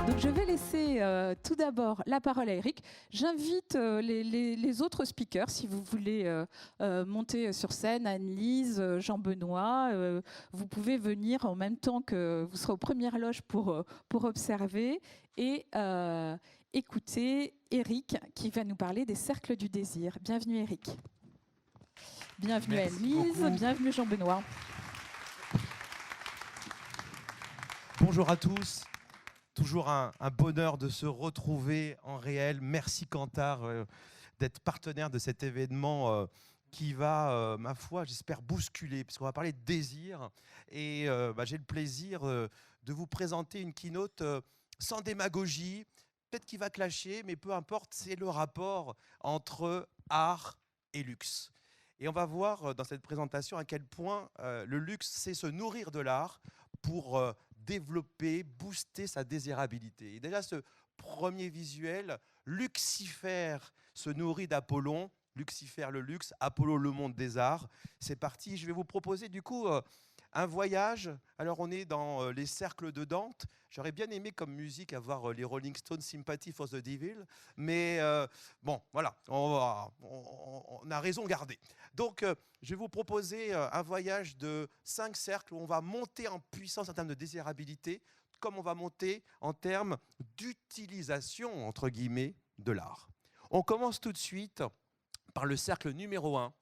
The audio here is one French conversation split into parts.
Donc je vais laisser tout d'abord la parole à Eric. J'invite les autres speakers, si vous voulez monter sur scène, Anne-Lise, Jean-Benoît, vous pouvez venir en même temps que vous serez aux premières loges pour observer et écouter Eric qui va nous parler des cercles du désir. Bienvenue Eric. Bienvenue Anne-Lise, bienvenue Jean-Benoît. Bonjour à tous. Toujours un bonheur de se retrouver en réel. Merci Kantar d'être partenaire de cet événement qui va, ma foi, j'espère bousculer, puisqu'on va parler de désir. Et j'ai le plaisir de vous présenter une keynote sans démagogie, peut-être qu'il va clasher, mais peu importe, c'est le rapport entre art et luxe. Et on va voir dans cette présentation à quel point le luxe, c'est se nourrir de l'art pour développer, booster sa désirabilité. Et déjà, ce premier visuel, Lucifer se nourrit d'Apollon, Lucifer le luxe, Apollo le monde des arts. C'est parti, je vais vous proposer du coup un voyage. Alors on est dans les cercles de Dante. J'aurais bien aimé comme musique avoir les Rolling Stones Sympathy for the Devil, mais bon, voilà, on a raison gardée. Donc je vais vous proposer un voyage de 5 cercles où on va monter en puissance en termes de désirabilité, comme on va monter en termes d'utilisation, entre guillemets, de l'art. On commence tout de suite par le cercle numéro 1.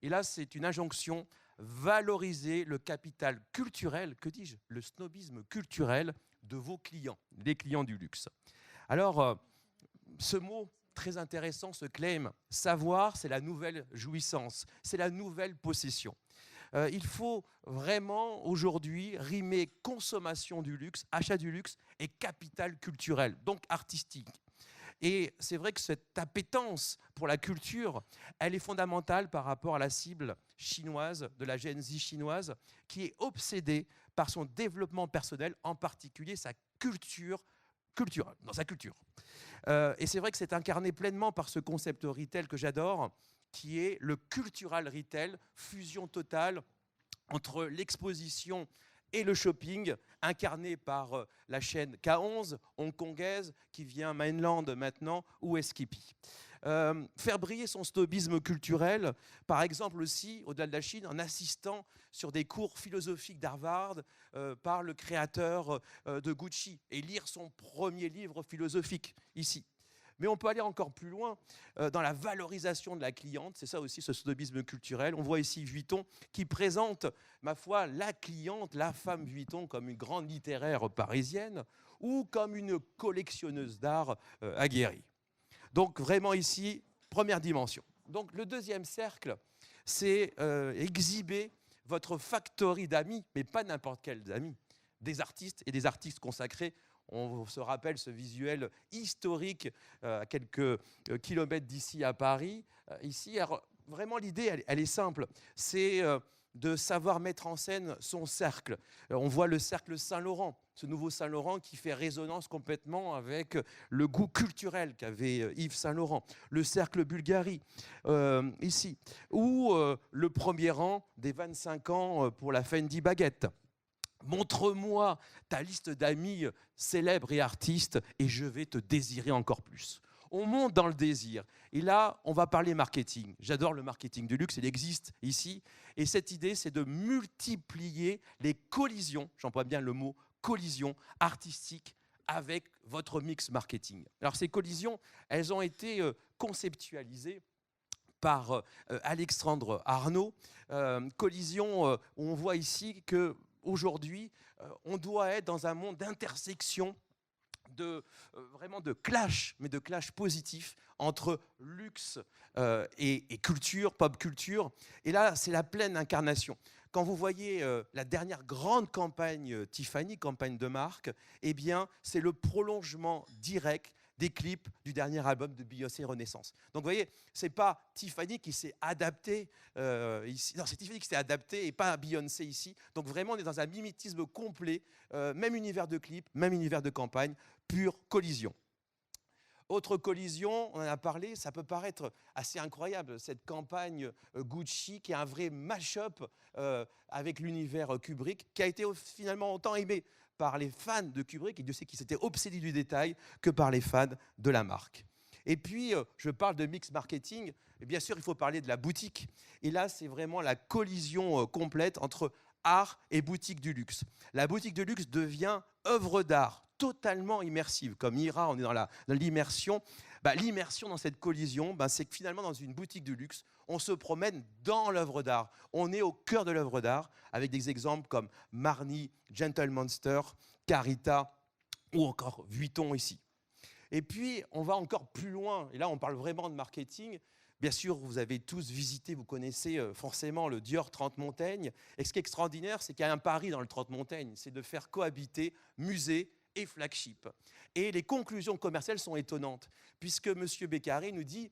Et là, c'est une injonction: valoriser le capital culturel, que dis-je, le snobisme culturel de vos clients, les clients du luxe. Alors, ce mot très intéressant, ce claim, savoir, c'est la nouvelle jouissance, c'est la nouvelle possession. Il faut vraiment aujourd'hui rimer consommation du luxe, achat du luxe et capital culturel, donc artistique. Et c'est vrai que cette appétence pour la culture, elle est fondamentale par rapport à la cible chinoise, de la Gen Z chinoise, qui est obsédée par son développement personnel, en particulier sa culture, dans sa culture. Et c'est vrai que c'est incarné pleinement par ce concept retail que j'adore, qui est le cultural retail, fusion totale entre l'exposition et le shopping, incarné par la chaîne K11, hongkongaise, qui vient mainland maintenant, ou Skippy. Faire briller son snobisme culturel, par exemple aussi, au-delà de la Chine, en assistant sur des cours philosophiques d'Harvard par le créateur de Gucci, et lire son premier livre philosophique, ici. Mais on peut aller encore plus loin dans la valorisation de la cliente. C'est ça aussi, ce snobisme culturel. On voit ici Vuitton qui présente, ma foi, la cliente, la femme Vuitton, comme une grande littéraire parisienne ou comme une collectionneuse d'art aguerrie. Donc vraiment ici, première dimension. Donc le deuxième cercle, c'est exhiber votre factory d'amis, mais pas n'importe quels amis, des artistes et des artistes consacrés. On se rappelle ce visuel historique à quelques kilomètres d'ici à Paris. Ici, alors, vraiment l'idée, elle est simple. C'est de savoir mettre en scène son cercle. On voit le cercle Saint-Laurent, ce nouveau Saint-Laurent qui fait résonance complètement avec le goût culturel qu'avait Yves Saint-Laurent. Le cercle Bulgarie, ici. Ou le premier rang des 25 ans pour la Fendi Baguette. Montre-moi ta liste d'amis célèbres et artistes et je vais te désirer encore plus. On monte dans le désir. Et là, on va parler marketing. J'adore le marketing du luxe, il existe ici. Et cette idée, c'est de multiplier les collisions, j'emploie bien le mot collision artistique avec votre mix marketing. Alors ces collisions, elles ont été conceptualisées par Alexandre Arnaud. Collision où on voit ici que aujourd'hui, on doit être dans un monde d'intersection, vraiment de clash, mais de clash positif entre luxe et culture, pop culture. Et là, c'est la pleine incarnation. Quand vous voyez la dernière grande campagne Tiffany, campagne de marque, eh bien, c'est le prolongement direct des clips du dernier album de Beyoncé, Renaissance. Donc, vous voyez, c'est pas Tiffany qui s'est adapté ici. Non, c'est Tiffany qui s'est adapté et pas Beyoncé ici. Donc, vraiment, on est dans un mimétisme complet, même univers de clip, même univers de campagne, pure collision. Autre collision, on en a parlé, ça peut paraître assez incroyable, cette campagne Gucci qui est un vrai mash-up avec l'univers Kubrick, qui a été finalement autant aimé par les fans de Kubrick, et Dieu sait qu'ils s'étaient obsédés du détail, que par les fans de la marque. Et puis, je parle de mix marketing, et bien sûr, il faut parler de la boutique. Et là, c'est vraiment la collision complète entre art et boutique du luxe. La boutique de luxe devient œuvre d'art, totalement immersive. Comme Ira, on est dans l'immersion. L'immersion dans cette collision, c'est que finalement, dans une boutique de luxe, on se promène dans l'œuvre d'art. On est au cœur de l'œuvre d'art, avec des exemples comme Marni, Gentle Monster, Carita ou encore Vuitton ici. Et puis, on va encore plus loin. Et là, on parle vraiment de marketing. Bien sûr, vous avez tous visité, vous connaissez forcément le Dior 30 Montaigne. Et ce qui est extraordinaire, c'est qu'il y a un pari dans le 30 Montaigne, c'est de faire cohabiter musée et flagship. Et les conclusions commerciales sont étonnantes, puisque M. Beccari nous dit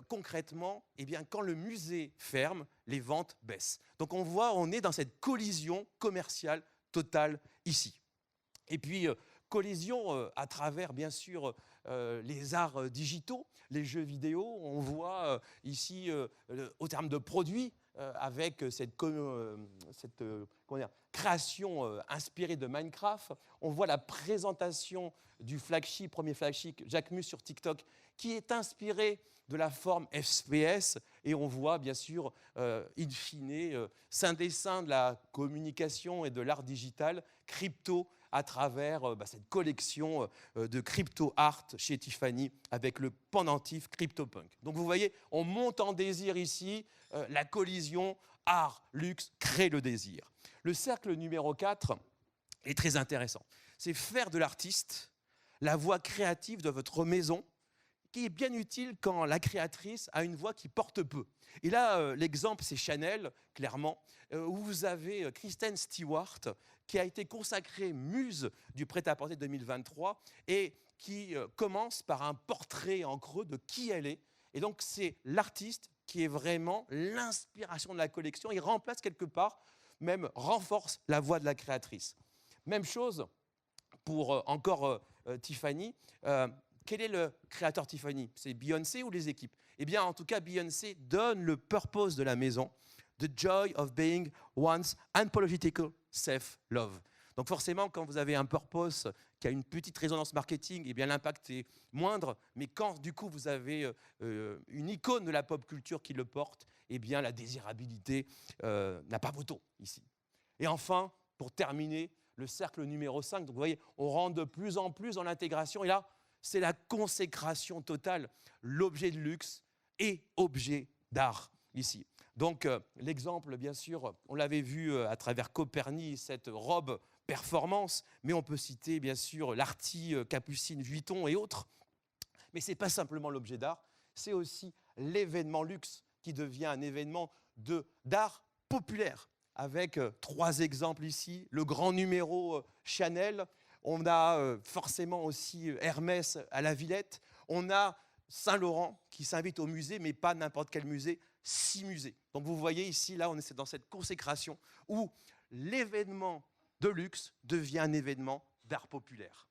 concrètement, eh bien, quand le musée ferme, les ventes baissent. Donc on voit, on est dans cette collision commerciale totale ici. Et puis, collision à travers, bien sûr, les arts digitaux, les jeux vidéo. On voit ici, au terme de produits, avec cette création inspirée de Minecraft. On voit la présentation du flagship, premier flagship, Jacquemus sur TikTok, qui est inspiré de la forme FPS. Et on voit, bien sûr, in fine, saint dessin de la communication et de l'art digital, crypto, à travers cette collection de crypto art chez Tiffany avec le pendentif CryptoPunk. Donc vous voyez, on monte en désir ici, la collision art, luxe crée le désir. Le cercle numéro 4 est très intéressant. C'est faire de l'artiste la voix créative de votre maison, qui est bien utile quand la créatrice a une voix qui porte peu. Et là, l'exemple, c'est Chanel, clairement, où vous avez Kristen Stewart, qui a été consacrée muse du prêt-à-porter 2023 et qui commence par un portrait en creux de qui elle est. Et donc, c'est l'artiste qui est vraiment l'inspiration de la collection. Il remplace quelque part, même renforce la voix de la créatrice. Même chose pour encore Tiffany. Quel est le créateur Tiffany? C'est Beyoncé ou les équipes? Eh bien, en tout cas, Beyoncé donne le purpose de la maison, the joy of being one's unapologetic self-love. Donc forcément, quand vous avez un purpose qui a une petite résonance marketing, eh bien l'impact est moindre. Mais quand du coup vous avez une icône de la pop culture qui le porte, eh bien la désirabilité n'a pas voto ici. Et enfin, pour terminer, le cercle numéro 5. Donc vous voyez, on rentre de plus en plus dans l'intégration. Et là, c'est la consécration totale, l'objet de luxe et objet d'art ici. Donc l'exemple, bien sûr, on l'avait vu à travers Copernic, cette robe performance, mais on peut citer bien sûr l'Arty, Capucine, Vuitton et autres. Mais ce n'est pas simplement l'objet d'art, c'est aussi l'événement luxe qui devient un événement d'art populaire. Avec 3 exemples ici, le grand numéro Chanel, on a forcément aussi Hermès à la Villette, on a Saint-Laurent qui s'invite au musée, mais pas n'importe quel musée, 6 musées. Donc vous voyez ici, là, on est dans cette consécration où l'événement de luxe devient un événement d'art populaire.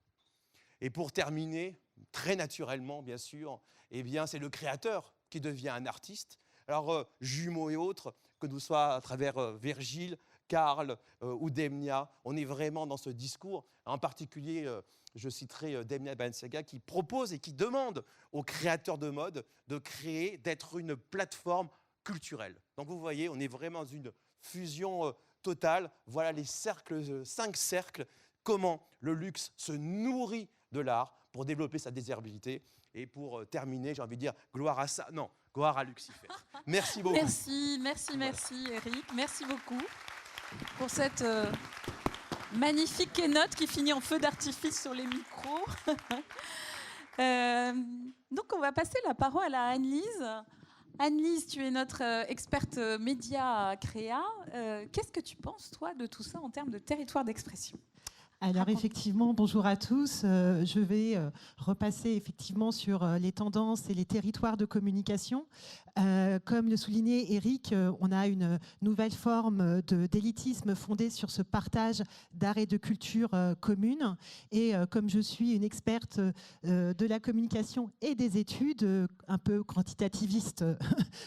Et pour terminer, très naturellement, bien sûr, eh bien, c'est le créateur qui devient un artiste. Alors, jumeaux et autres, que nous soit à travers Virgile, Karl ou Demna, on est vraiment dans ce discours. En particulier, je citerai Demna Balenciaga qui propose et qui demande aux créateurs de mode de créer, d'être une plateforme culturelle. Donc vous voyez, on est vraiment dans une fusion totale. Voilà les cercles, 5 cercles, comment le luxe se nourrit de l'art pour développer sa désirabilité. Et pour terminer, j'ai envie de dire gloire à ça. Non, gloire à Lucifer. Merci beaucoup. Merci Eric. Merci beaucoup pour cette magnifique keynote qui finit en feu d'artifice sur les micros. Donc on va passer la parole à Anne-Lise. Anne-Lise, tu es notre experte média créa. Qu'est-ce que tu penses, toi, de tout ça en termes de territoire d'expression ? Alors effectivement, bonjour à tous. Je vais repasser effectivement sur les tendances et les territoires de communication. Comme le soulignait Eric, on a une nouvelle forme d'élitisme fondée sur ce partage d'art et de culture commune. Et comme je suis une experte de la communication et des études, un peu quantitativiste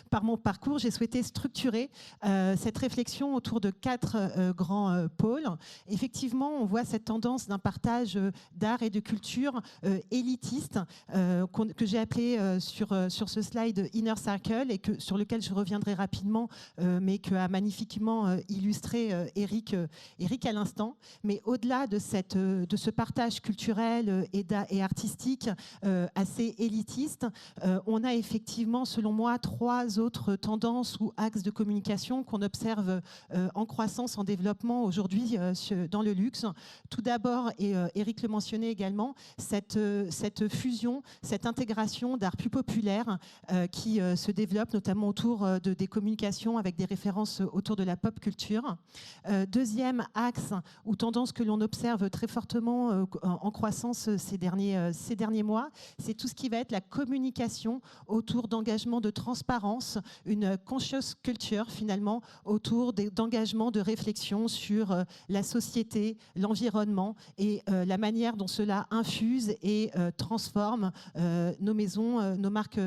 par mon parcours, j'ai souhaité structurer cette réflexion autour de 4 grands pôles. Effectivement, on voit cette tendance d'un partage d'art et de culture élitiste que j'ai appelé sur ce slide Inner Circle et sur lequel je reviendrai rapidement, mais que a magnifiquement illustré Eric à l'instant. Mais au-delà de ce partage culturel et artistique assez élitiste, on a effectivement, selon moi, 3 autres tendances ou axes de communication qu'on observe en croissance, en développement aujourd'hui dans le luxe. Tout d'abord, et Eric le mentionnait également, cette fusion, cette intégration d'art plus populaire qui se développe notamment autour des communications avec des références autour de la pop culture. Deuxième axe ou tendance que l'on observe très fortement en croissance ces derniers mois, c'est tout ce qui va être la communication autour d'engagements de transparence, une conscious culture finalement autour d'engagements de réflexion sur la société, l'environnement et la manière dont cela infuse et transforme nos maisons, nos marques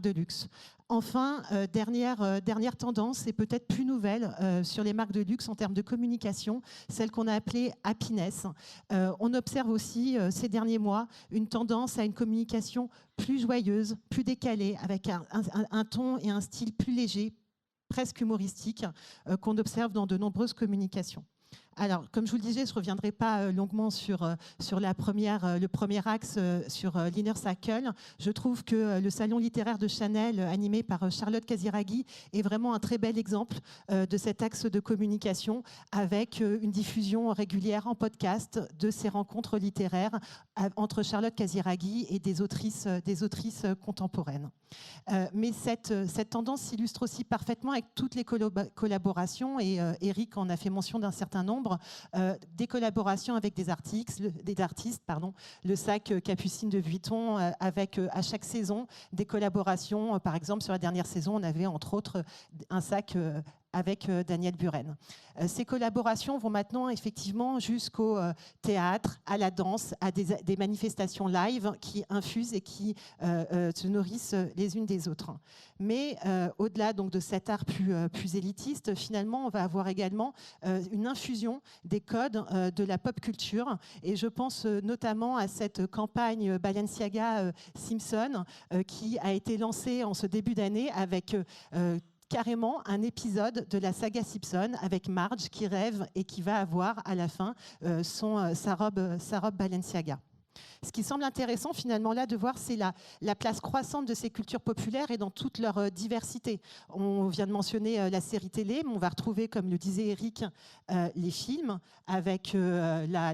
de luxe. Enfin, dernière tendance, et peut-être plus nouvelle sur les marques de luxe en termes de communication, celle qu'on a appelée happiness. On observe aussi ces derniers mois une tendance à une communication plus joyeuse, plus décalée, avec un ton et un style plus léger, presque humoristique, qu'on observe dans de nombreuses communications. Alors, comme je vous le disais, je ne reviendrai pas longuement sur le premier axe, sur l'Inner Circle. Je trouve que le salon littéraire de Chanel, animé par Charlotte Casiraghi, est vraiment un très bel exemple de cet axe de communication, avec une diffusion régulière en podcast de ces rencontres littéraires entre Charlotte Casiraghi et des autrices contemporaines. Mais cette tendance s'illustre aussi parfaitement avec toutes les collaborations, et Eric en a fait mention d'un certain nombre, des collaborations avec des artistes, le sac Capucine de Vuitton, avec à chaque saison des collaborations. Par exemple, sur la dernière saison, on avait entre autres un sac avec Daniel Buren. Ces collaborations vont maintenant effectivement jusqu'au théâtre, à la danse, à des manifestations live qui infusent et qui se nourrissent les unes des autres. Mais au-delà donc de cet art plus élitiste, finalement, on va avoir également une infusion des codes de la pop culture. Et je pense notamment à cette campagne Balenciaga Simpson qui a été lancée en ce début d'année avec carrément un épisode de la saga Simpson avec Marge qui rêve et qui va avoir à la fin sa robe Balenciaga. Ce qui semble intéressant finalement là de voir, c'est la place croissante de ces cultures populaires et dans toute leur diversité. On vient de mentionner la série télé, mais on va retrouver, comme le disait Eric, les films avec la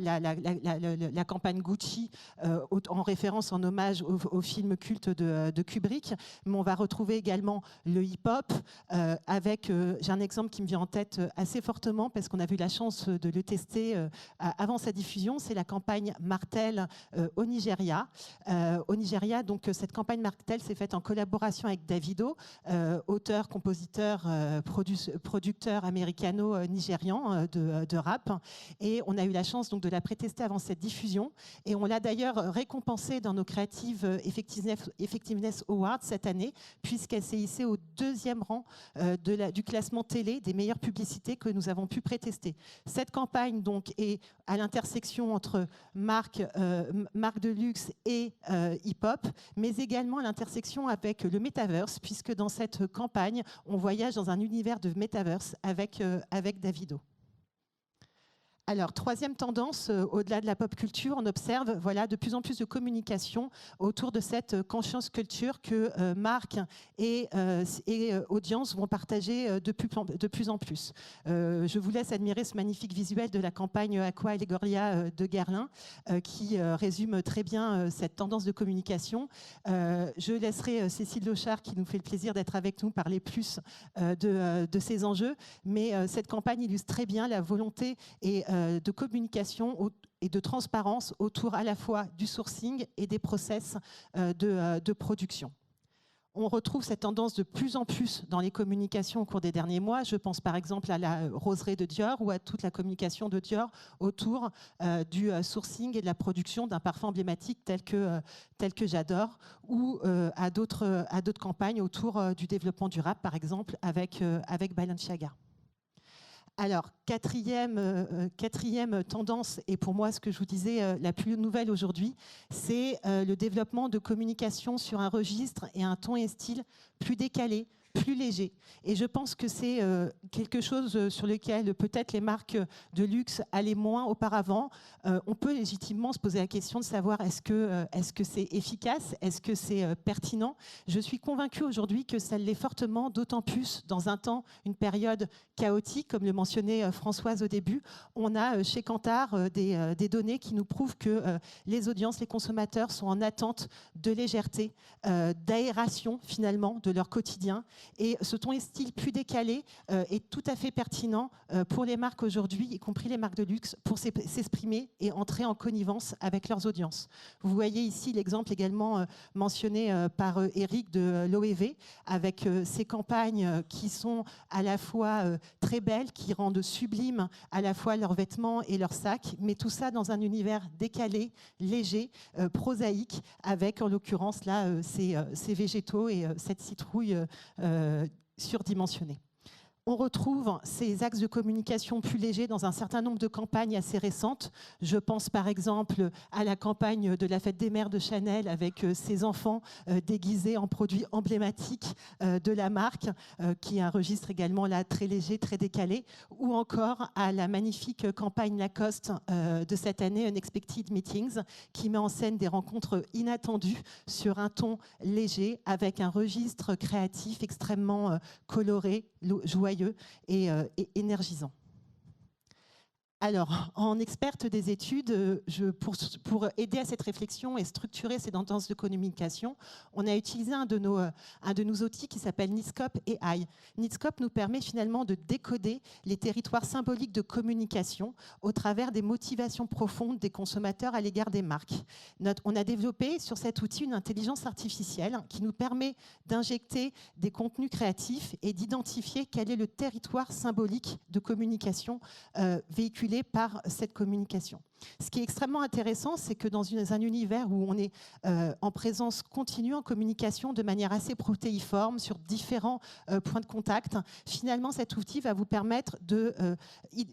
campagne Gucci en référence, en hommage au film culte de Kubrick. Mais on va retrouver également le hip-hop avec, j'ai un exemple qui me vient en tête assez fortement parce qu'on a eu la chance de le tester avant sa diffusion, c'est la campagne Martel au Nigeria. Donc, cette campagne Martel s'est faite en collaboration avec Davido, auteur, compositeur, producteur américano-nigérian de rap. Et on a eu la chance donc, de la prétester avant cette diffusion. Et on l'a d'ailleurs récompensée dans nos Creative Effectiveness Awards cette année, puisqu'elle s'est hissée au 2e rang du classement télé des meilleures publicités que nous avons pu prétester. Cette campagne donc, est à l'intersection entre marque de luxe et hip-hop, mais également à l'intersection avec le Metaverse, puisque dans cette campagne, on voyage dans un univers de Metaverse avec Davido. Alors, troisième tendance, au-delà de la pop culture, on observe de plus en plus de communication autour de cette conscience culture que marques et audiences vont partager de plus en plus. Je vous laisse admirer ce magnifique visuel de la campagne Aqua Allegoria de Guerlain qui résume très bien cette tendance de communication. Je laisserai Cécile Lochard, qui nous fait le plaisir d'être avec nous, parler plus de ces enjeux. Mais cette campagne illustre très bien la volonté de communication et de transparence autour à la fois du sourcing et des process de production. On retrouve cette tendance de plus en plus dans les communications au cours des derniers mois. Je pense par exemple à la roseraie de Dior ou à toute la communication de Dior autour du sourcing et de la production d'un parfum emblématique tel que J'adore, ou à d'autres campagnes autour du développement durable, par exemple avec Balenciaga. Alors, quatrième tendance, et pour moi, ce que je vous disais, la plus nouvelle aujourd'hui, c'est le développement de communication sur un registre et un ton et style plus décalé, plus léger. Et je pense que c'est quelque chose sur lequel peut-être les marques de luxe allaient moins auparavant. On peut légitimement se poser la question de savoir est-ce que c'est efficace, est-ce que c'est pertinent. Je suis convaincue aujourd'hui que ça l'est fortement, d'autant plus dans un temps, une période chaotique, comme le mentionnait Françoise au début. On a chez Kantar des données qui nous prouvent que les audiences, les consommateurs sont en attente de légèreté, d'aération finalement de leur quotidien. Et ce ton et style plus décalé est tout à fait pertinent pour les marques aujourd'hui, y compris les marques de luxe, pour s'exprimer et entrer en connivence avec leurs audiences. Vous voyez ici l'exemple également mentionné par Eric de l'OEV, avec ces campagnes qui sont à la fois très belles, qui rendent sublimes à la fois leurs vêtements et leurs sacs, mais tout ça dans un univers décalé, léger, prosaïque, avec en l'occurrence là ces végétaux et cette citrouille surdimensionnée. On retrouve ces axes de communication plus légers dans un certain nombre de campagnes assez récentes. Je pense par exemple à la campagne de la fête des mères de Chanel avec ses enfants déguisés en produits emblématiques de la marque, qui a un registre également là très léger, très décalé, ou encore à la magnifique campagne Lacoste de cette année, Unexpected Meetings, qui met en scène des rencontres inattendues sur un ton léger avec un registre créatif extrêmement coloré, joyeux et énergisant. Alors, en experte des études, pour aider à cette réflexion et structurer ces tendances de communication, on a utilisé un de nos outils qui s'appelle Nitscope AI. Nitscope nous permet finalement de décoder les territoires symboliques de communication au travers des motivations profondes des consommateurs à l'égard des marques. On a développé sur cet outil une intelligence artificielle qui nous permet d'injecter des contenus créatifs et d'identifier quel est le territoire symbolique de communication véhiculé par cette communication. Ce qui est extrêmement intéressant, c'est que dans un univers où on est en présence continue, en communication de manière assez protéiforme sur différents points de contact, finalement cet outil va vous permettre de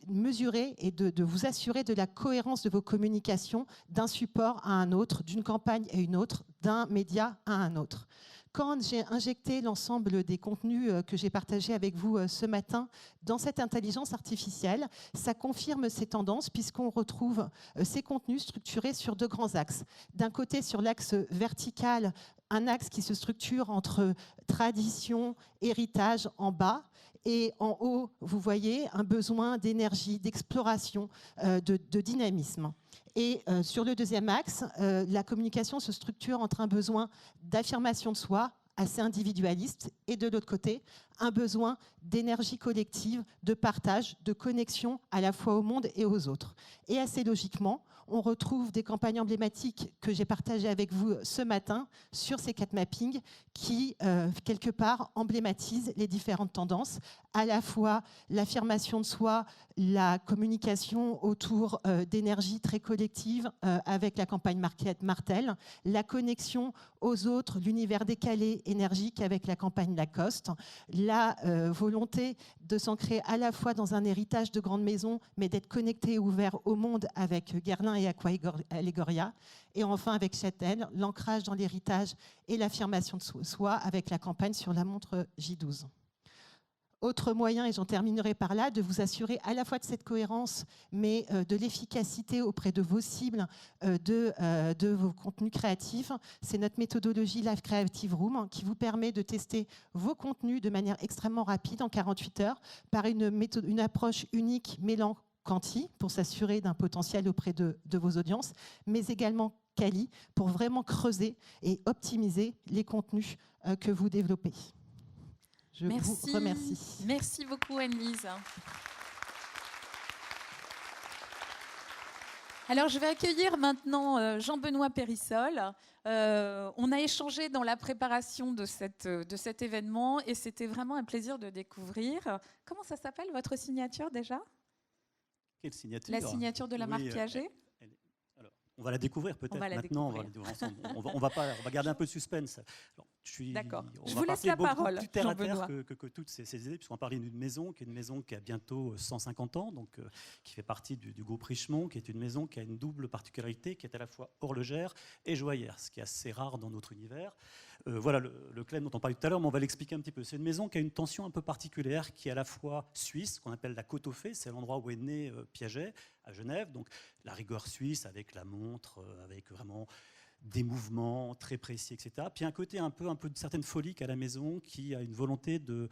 mesurer et de vous assurer de la cohérence de vos communications d'un support à un autre, d'une campagne à une autre, d'un média à un autre. Quand j'ai injecté l'ensemble des contenus que j'ai partagés avec vous ce matin dans cette intelligence artificielle, ça confirme ces tendances puisqu'on retrouve ces contenus structurés sur deux grands axes. D'un côté, sur l'axe vertical, un axe qui se structure entre tradition, héritage en bas, et en haut, vous voyez un besoin d'énergie, d'exploration, de dynamisme. Et sur le deuxième axe, la communication se structure entre un besoin d'affirmation de soi, assez individualiste, et de l'autre côté, un besoin d'énergie collective, de partage, de connexion à la fois au monde et aux autres. Et assez logiquement, on retrouve des campagnes emblématiques que j'ai partagées avec vous ce matin sur ces 4 mappings qui, quelque part, emblématisent les différentes tendances, à la fois l'affirmation de soi, la communication autour d'énergie très collective avec la campagne Martell, la connexion aux autres, l'univers décalé, énergique avec la campagne Lacoste, la volonté de s'ancrer à la fois dans un héritage de grande maison, mais d'être connecté et ouvert au monde avec Guerlain et Aqua Allegoria. Et enfin, avec Chanel, l'ancrage dans l'héritage et l'affirmation de soi avec la campagne sur la montre J12. Autre moyen, et j'en terminerai par là, de vous assurer à la fois de cette cohérence, mais de l'efficacité auprès de vos cibles, de vos contenus créatifs, c'est notre méthodologie Live Creative Room qui vous permet de tester vos contenus de manière extrêmement rapide, en 48 heures, par une approche unique mêlant quanti, pour s'assurer d'un potentiel auprès de vos audiences, mais également quali, pour vraiment creuser et optimiser les contenus que vous développez. Je vous remercie. Merci beaucoup, Anne-Lise. Alors, je vais accueillir maintenant Jean-Benoît Périssol. On a échangé dans la préparation de cet événement et c'était vraiment un plaisir de découvrir. Comment ça s'appelle, votre signature déjà? Quelle signature? La signature de la marque Piaget. On va la découvrir peut-être maintenant. On va garder un peu de suspense. D'accord. Je vous laisse la parole, Jean-Benoît. Que toutes ces idées, puisqu'on va parler d'une maison qui est une maison qui a bientôt 150 ans, donc qui fait partie du groupe Richemont, qui est une maison qui a une double particularité, qui est à la fois horlogère et joaillère, ce qui est assez rare dans notre univers. Voilà le claim dont on parlait tout à l'heure, mais on va l'expliquer un petit peu. C'est une maison qui a une tension un peu particulière, qui est à la fois suisse, qu'on appelle la Côte aux Fées, c'est l'endroit où est né Piaget, à Genève, donc la rigueur suisse avec la montre, avec vraiment des mouvements très précis, etc. Puis un côté un peu de certaine folie qu'a la maison, qui a une volonté de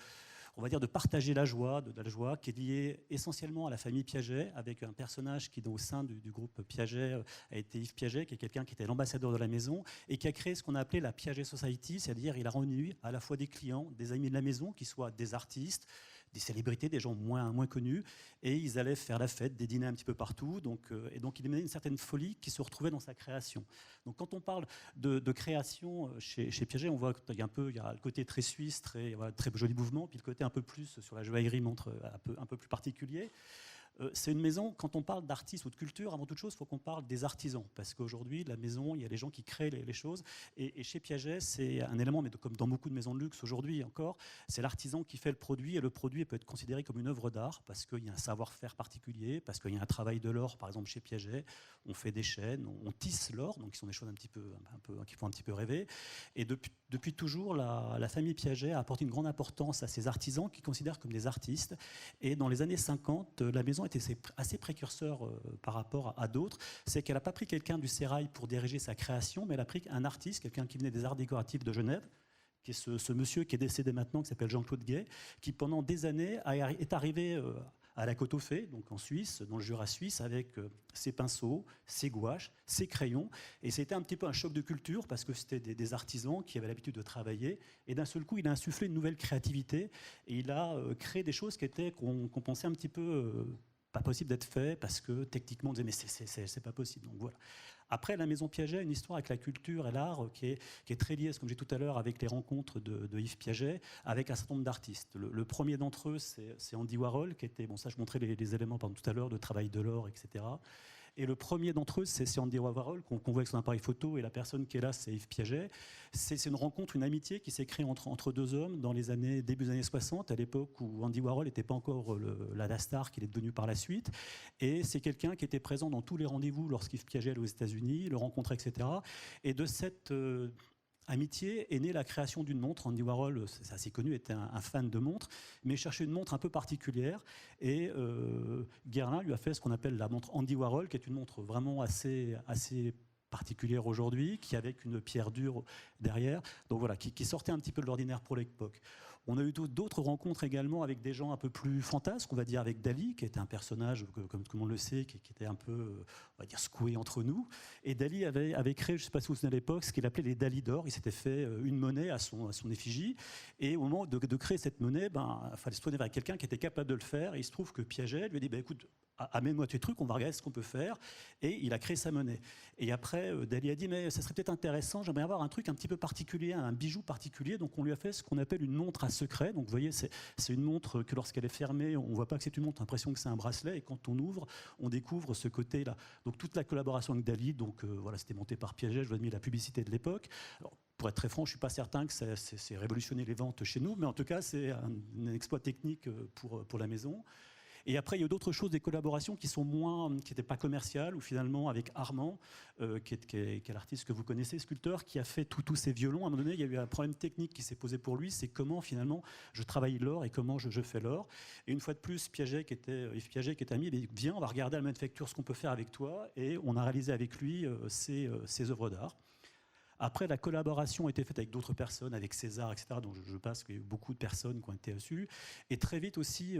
partager la joie, de la joie qui est liée essentiellement à la famille Piaget, avec un personnage qui, au sein du groupe Piaget, a été Yves Piaget, qui est quelqu'un qui était l'ambassadeur de la maison et qui a créé ce qu'on a appelé la Piaget Society, c'est-à-dire il a réuni à la fois des clients, des amis de la maison, qui soient des artistes, des célébrités, des gens moins connus, et ils allaient faire la fête, des dîners un petit peu partout. Et donc il menait une certaine folie qui se retrouvait dans sa création. Donc quand on parle de création chez Piaget, on voit qu'il y a le côté très suisse, très joli mouvement, puis le côté un peu plus sur la joaillerie montre un peu plus particulier. C'est une maison, quand on parle d'artistes ou de culture, avant toute chose, il faut qu'on parle des artisans. Parce qu'aujourd'hui, la maison, il y a les gens qui créent les choses. Et chez Piaget, c'est un élément, mais comme dans beaucoup de maisons de luxe aujourd'hui encore, c'est l'artisan qui fait le produit. Et le produit peut être considéré comme une œuvre d'art parce qu'il y a un savoir-faire particulier, parce qu'il y a un travail de l'or. Par exemple, chez Piaget, on fait des chaînes, on tisse l'or, donc qui sont des choses qui font un petit peu rêver. Et depuis toujours, la famille Piaget a apporté une grande importance à ces artisans qui considèrent comme des artistes. Et dans les années 50, la maison était assez précurseur par rapport à d'autres. C'est qu'elle n'a pas pris quelqu'un du sérail pour diriger sa création, mais elle a pris un artiste, quelqu'un qui venait des arts décoratifs de Genève, qui est ce monsieur qui est décédé maintenant, qui s'appelle Jean-Claude Guay, qui pendant des années est arrivé à la Côte aux Fées, donc en Suisse, dans le Jura suisse, avec ses pinceaux, ses gouaches, ses crayons. Et c'était un petit peu un choc de culture parce que c'était des artisans qui avaient l'habitude de travailler. Et d'un seul coup, il a insufflé une nouvelle créativité et il a créé des choses qu'on pensait un petit peu pas possible d'être fait parce que techniquement, on disait mais c'est pas possible. Donc voilà. Après, la maison Piaget a une histoire avec la culture et l'art qui est très liée, comme j'ai dit tout à l'heure, avec les rencontres de Yves Piaget, avec un certain nombre d'artistes. Le premier d'entre eux, c'est Andy Warhol, qui était, bon ça je montrais les éléments tout à l'heure, de travail de l'or, etc. Et le premier d'entre eux, c'est Andy Warhol, qu'on voit avec son appareil photo, et la personne qui est là, c'est Yves Piaget. C'est une rencontre, une amitié qui s'est créée entre deux hommes dans début des années 60, à l'époque où Andy Warhol n'était pas encore la star qu'il est devenu par la suite. Et c'est quelqu'un qui était présent dans tous les rendez-vous lorsqu'Yves Piaget allait aux États-Unis, le rencontrait, etc. Et de cette amitié est née la création d'une montre. Andy Warhol, c'est assez connu, était un fan de montres, mais cherchait une montre un peu particulière. Et Guerlain lui a fait ce qu'on appelle la montre Andy Warhol, qui est une montre vraiment assez particulière aujourd'hui, qui avec une pierre dure derrière, donc voilà, qui sortait un petit peu de l'ordinaire pour l'époque. On a eu d'autres rencontres également avec des gens un peu plus fantasques, on va dire avec Dali, qui était un personnage, comme tout le monde le sait, qui était un peu, on va dire, secoué entre nous. Et Dali avait créé, je ne sais pas si vous vous souvenez à l'époque, ce qu'il appelait les Dali d'or. Il s'était fait une monnaie à son effigie. Et au moment de créer cette monnaie, il fallait se tourner vers quelqu'un qui était capable de le faire. Et il se trouve que Piaget lui a dit, écoute, amène-moi tes trucs, on va regarder ce qu'on peut faire. Et il a créé sa monnaie. Et après, Dali a dit, mais ça serait peut-être intéressant, j'aimerais avoir un truc un petit peu particulier, un bijou particulier. Donc on lui a fait ce qu'on appelle une montre à secret. Donc vous voyez, c'est une montre que lorsqu'elle est fermée, on ne voit pas que c'est une montre, on a l'impression que c'est un bracelet. Et quand on ouvre, on découvre ce côté-là. Donc toute la collaboration avec Dali, donc voilà, c'était monté par Piaget, je vous ai mis la publicité de l'époque. Alors, pour être très franc, je ne suis pas certain que c'est révolutionné les ventes chez nous, mais en tout cas, c'est un exploit technique pour la maison. Et après, il y a d'autres choses, des collaborations qui n'étaient pas commerciales, ou finalement avec Armand, qui est l'artiste que vous connaissez, sculpteur, qui a fait tous ces violons. À un moment donné, il y a eu un problème technique qui s'est posé pour lui, c'est comment finalement je travaille l'or et comment je fais l'or. Et une fois de plus, Yves Piaget, qui était ami, il dit, viens, on va regarder à la manufacture ce qu'on peut faire avec toi. Et on a réalisé avec lui ses œuvres d'art. Après, la collaboration a été faite avec d'autres personnes, avec César, etc. Donc je passe qu'il y a eu beaucoup de personnes qui ont été dessus. Et très vite aussi,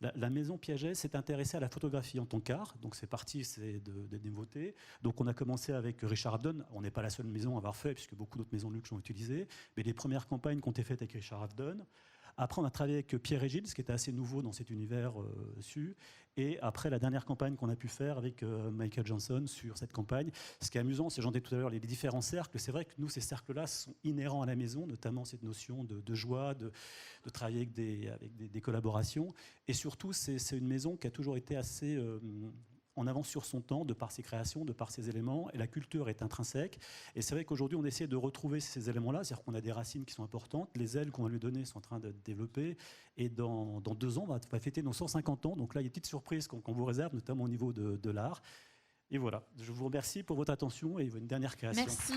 la maison Piaget s'est intéressée à la photographie en tant qu'art. Donc c'est parti des nouveautés. Donc on a commencé avec Richard Avedon. On n'est pas la seule maison à avoir fait, puisque beaucoup d'autres maisons de luxe l'ont utilisé. Mais les premières campagnes qui ont été faites avec Richard Avedon. Après, on a travaillé avec Pierre et Gilles, ce qui était assez nouveau dans cet univers dessus. Et après, la dernière campagne qu'on a pu faire avec Michael Johnson sur cette campagne. Ce qui est amusant, c'est, j'en disais tout à l'heure, les différents cercles. C'est vrai que nous, ces cercles-là sont inhérents à la maison, notamment cette notion de joie, de travailler avec des collaborations. Et surtout, c'est une maison qui a toujours été assez en avance sur son temps, de par ses créations, de par ses éléments, et la culture est intrinsèque. Et c'est vrai qu'aujourd'hui, on essaie de retrouver ces éléments-là, c'est-à-dire qu'on a des racines qui sont importantes, les ailes qu'on va lui donner sont en train d'être développées, et dans 2 ans, on va fêter nos 150 ans, donc là, il y a des petites surprises qu'on vous réserve, notamment au niveau de l'art. Et voilà, je vous remercie pour votre attention et une dernière création. Merci.